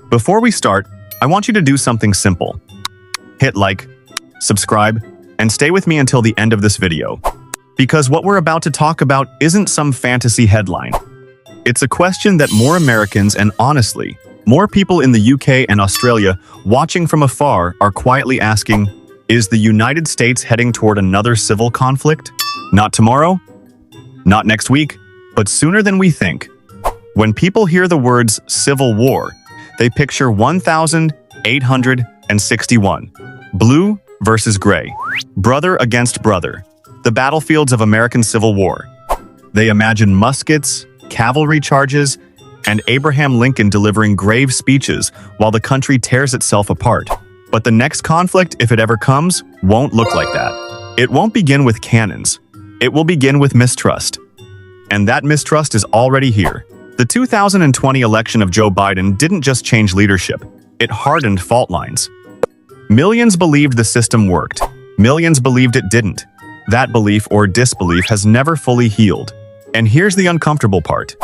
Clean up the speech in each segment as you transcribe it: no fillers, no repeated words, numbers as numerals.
Before we start, I want you to do something simple. Hit like, subscribe, and stay with me until the end of this video. Because what we're about to talk about isn't some fantasy headline. It's a question that more Americans and honestly, more people in the UK and Australia watching from afar are quietly asking, is the United States heading toward another civil conflict? Not tomorrow, not next week, but sooner than we think. When people hear the words civil war, they picture 1861, blue versus gray, brother against brother, the battlefields of American Civil War. They imagine muskets, cavalry charges, and Abraham Lincoln delivering grave speeches while the country tears itself apart. But the next conflict, if it ever comes, won't look like that. It won't begin with cannons. It will begin with mistrust. And that mistrust is already here. The 2020 election of Joe Biden didn't just change leadership, it hardened fault lines. Millions believed the system worked. Millions believed it didn't. That belief or disbelief has never fully healed. And here's the uncomfortable part.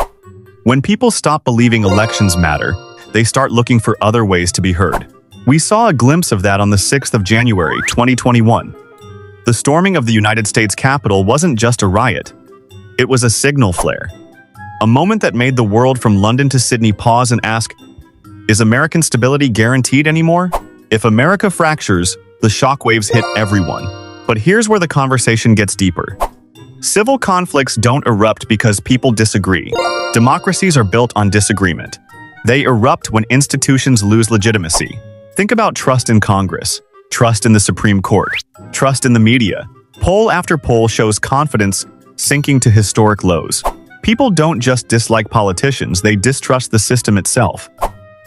When people stop believing elections matter, they start looking for other ways to be heard. We saw a glimpse of that on the 6th of January, 2021. The storming of the United States Capitol wasn't just a riot. It was a signal flare. A moment that made the world from London to Sydney pause and ask, is American stability guaranteed anymore? If America fractures, the shockwaves hit everyone. But here's where the conversation gets deeper. Civil conflicts don't erupt because people disagree. Democracies are built on disagreement. They erupt when institutions lose legitimacy. Think about trust in Congress, trust in the Supreme Court, trust in the media. Poll after poll shows confidence sinking to historic lows. People don't just dislike politicians, they distrust the system itself.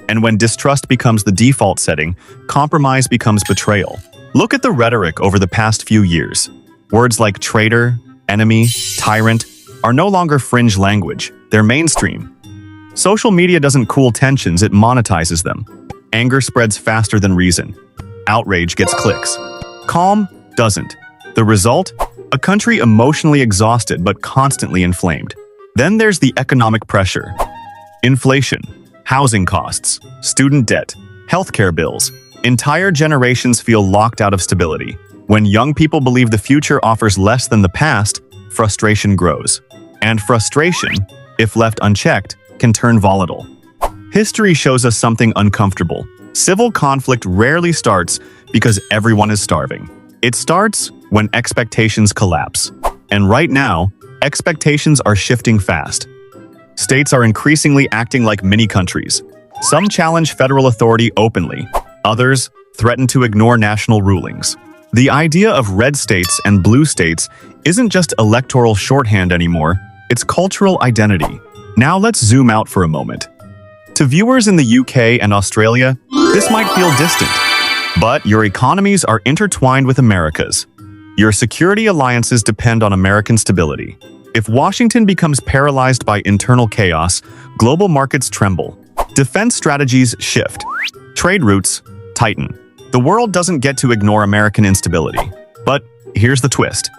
And when distrust becomes the default setting, compromise becomes betrayal. Look at the rhetoric over the past few years. Words like traitor, enemy, tyrant are no longer fringe language, they're mainstream. Social media doesn't cool tensions, it monetizes them. Anger spreads faster than reason. Outrage gets clicks. Calm doesn't. The result? A country emotionally exhausted but constantly inflamed. Then there's the economic pressure. Inflation, housing costs, student debt, healthcare bills. Entire generations feel locked out of stability. When young people believe the future offers less than the past, frustration grows. And frustration, if left unchecked, can turn volatile. History shows us something uncomfortable. Civil conflict rarely starts because everyone is starving. It starts when expectations collapse. And right now, expectations are shifting fast. States are increasingly acting like mini-countries. Some challenge federal authority openly. Others threaten to ignore national rulings. The idea of red states and blue states isn't just electoral shorthand anymore, it's cultural identity. Now let's zoom out for a moment. To viewers in the UK and Australia, this might feel distant. But your economies are intertwined with America's. Your security alliances depend on American stability. If Washington becomes paralyzed by internal chaos, global markets tremble. Defense strategies shift. Trade routes tighten. The world doesn't get to ignore American instability. But here's the twist.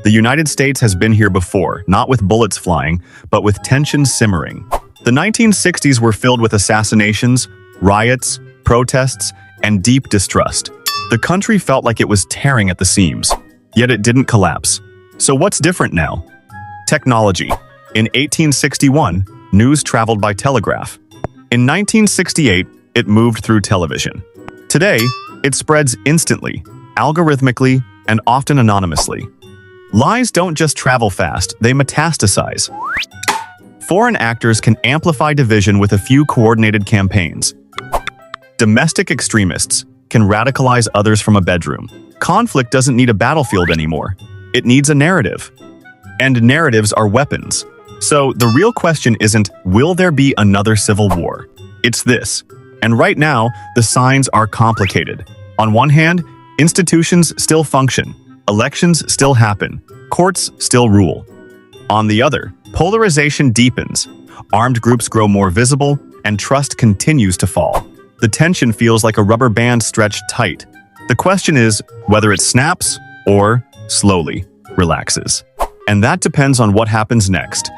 The United States has been here before, not with bullets flying, but with tension simmering. The 1960s were filled with assassinations, riots, protests, and deep distrust. The country felt like it was tearing at the seams, yet it didn't collapse. So what's different now? Technology. In 1861, news traveled by telegraph. In 1968, it moved through television. Today, it spreads instantly, algorithmically, and often anonymously. Lies don't just travel fast, they metastasize. Foreign actors can amplify division with a few coordinated campaigns. Domestic extremists can radicalize others from a bedroom. Conflict doesn't need a battlefield anymore. It needs a narrative. And narratives are weapons. So the real question isn't, will there be another civil war? It's this. And right now, the signs are complicated. On one hand, institutions still function. Elections still happen. Courts still rule. On the other, polarization deepens. Armed groups grow more visible, and trust continues to fall. The tension feels like a rubber band stretched tight. The question is whether it snaps or, slowly, relaxes. And that depends on what happens next.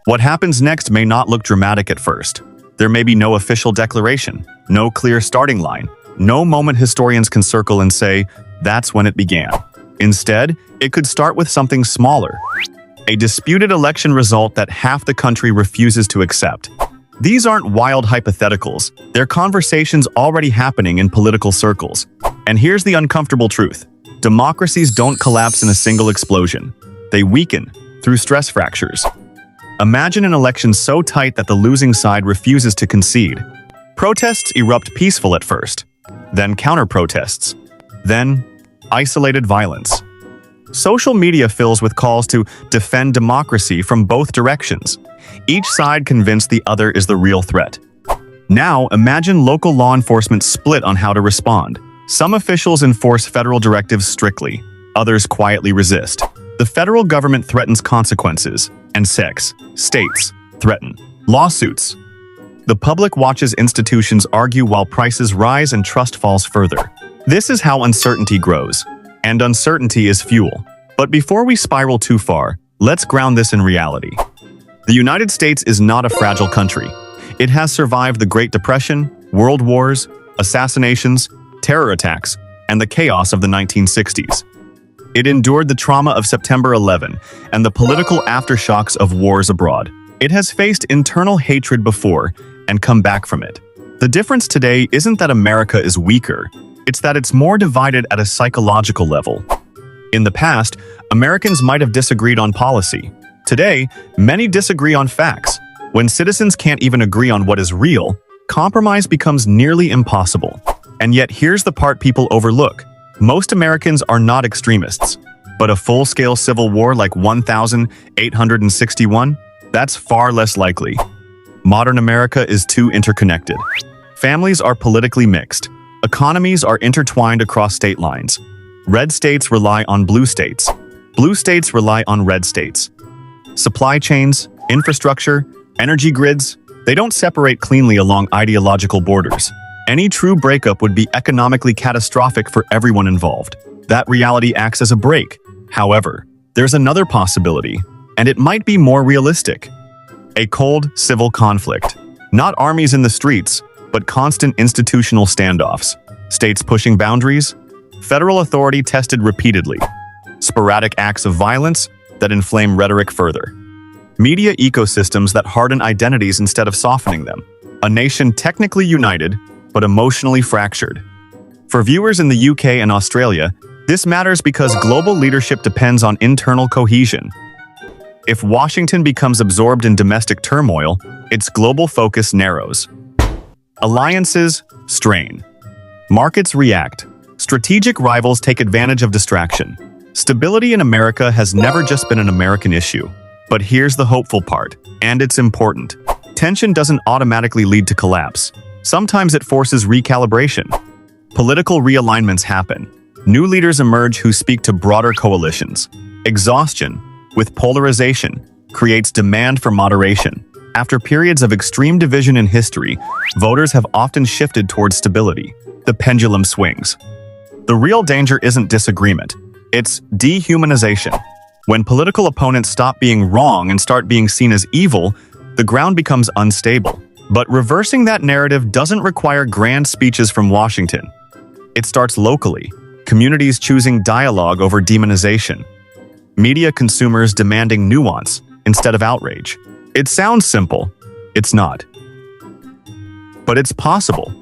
What happens next may not look dramatic at first. There may be no official declaration, no clear starting line, no moment historians can circle and say, that's when it began. Instead, it could start with something smaller. A disputed election result that half the country refuses to accept. These aren't wild hypotheticals, they're conversations already happening in political circles. And here's the uncomfortable truth. Democracies don't collapse in a single explosion. They weaken through stress fractures. Imagine an election so tight that the losing side refuses to concede. Protests erupt peaceful at first, then counter-protests, then isolated violence. Social media fills with calls to defend democracy from both directions, each side convinced the other is the real threat. Now, imagine local law enforcement split on how to respond. Some officials enforce federal directives strictly, others quietly resist. The federal government threatens consequences, and states threaten lawsuits. The public watches institutions argue while prices rise and trust falls further. This is how uncertainty grows, and uncertainty is fuel. But before we spiral too far, let's ground this in reality. The United States is not a fragile country. It has survived the Great Depression, world wars, assassinations, terror attacks, and the chaos of the 1960s. It endured the trauma of September 11 and the political aftershocks of wars abroad. It has faced internal hatred before and come back from it. The difference today isn't that America is weaker, it's that it's more divided at a psychological level. In the past, Americans might have disagreed on policy. Today, many disagree on facts. When citizens can't even agree on what is real, compromise becomes nearly impossible. And yet here's the part people overlook. Most Americans are not extremists. But a full-scale civil war like 1861? That's far less likely. Modern America is too interconnected. Families are politically mixed. Economies are intertwined across state lines. Red states rely on blue states. Blue states rely on red states. Supply chains, infrastructure, energy grids, they don't separate cleanly along ideological borders. Any true breakup would be economically catastrophic for everyone involved. That reality acts as a brake. However, there's another possibility, and it might be more realistic. A cold, civil conflict. Not armies in the streets, but constant institutional standoffs. States pushing boundaries, federal authority tested repeatedly. Sporadic acts of violence that inflame rhetoric further. Media ecosystems that harden identities instead of softening them. A nation technically united, but emotionally fractured. For viewers in the UK and Australia, this matters because global leadership depends on internal cohesion. If Washington becomes absorbed in domestic turmoil, its global focus narrows. Alliances strain. Markets react. Strategic rivals take advantage of distraction. Stability in America has never just been an American issue. But here's the hopeful part, and it's important. Tension doesn't automatically lead to collapse. Sometimes it forces recalibration. Political realignments happen. New leaders emerge who speak to broader coalitions. Exhaustion, with polarization, creates demand for moderation. After periods of extreme division in history, voters have often shifted towards stability. The pendulum swings. The real danger isn't disagreement. It's dehumanization. When political opponents stop being wrong and start being seen as evil, the ground becomes unstable. But reversing that narrative doesn't require grand speeches from Washington. It starts locally, communities choosing dialogue over demonization, media consumers demanding nuance instead of outrage. It sounds simple. It's not. But it's possible.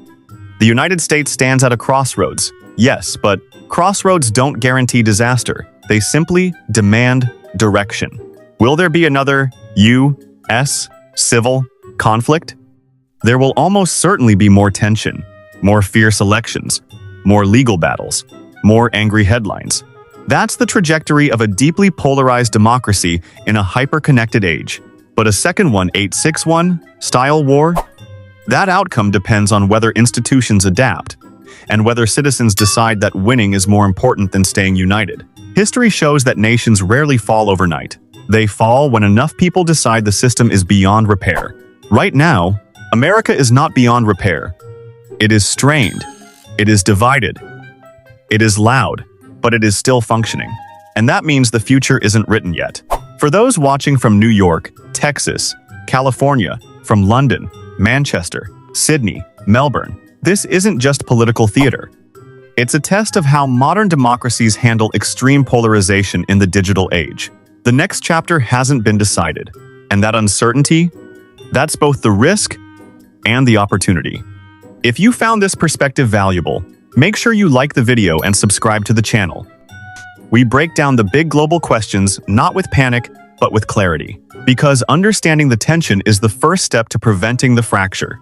The United States stands at a crossroads. Yes, but crossroads don't guarantee disaster. They simply demand direction. Will there be another U.S. civil conflict? There will almost certainly be more tension, more fierce elections, more legal battles, more angry headlines. That's the trajectory of a deeply polarized democracy in a hyper-connected age. But a second 1861-style war? That outcome depends on whether institutions adapt, and whether citizens decide that winning is more important than staying united. History shows that nations rarely fall overnight. They fall when enough people decide the system is beyond repair. Right now, America is not beyond repair. It is strained. It is divided. It is loud, but it is still functioning. And that means the future isn't written yet. For those watching from New York, Texas, California, from London, Manchester, Sydney, Melbourne. This isn't just political theater. It's a test of how modern democracies handle extreme polarization in the digital age. The next chapter hasn't been decided, and that uncertainty, that's both the risk and the opportunity. If you found this perspective valuable, make sure you like the video and subscribe to the channel. We break down the big global questions not with panic, but with clarity, because understanding the tension is the first step to preventing the fracture.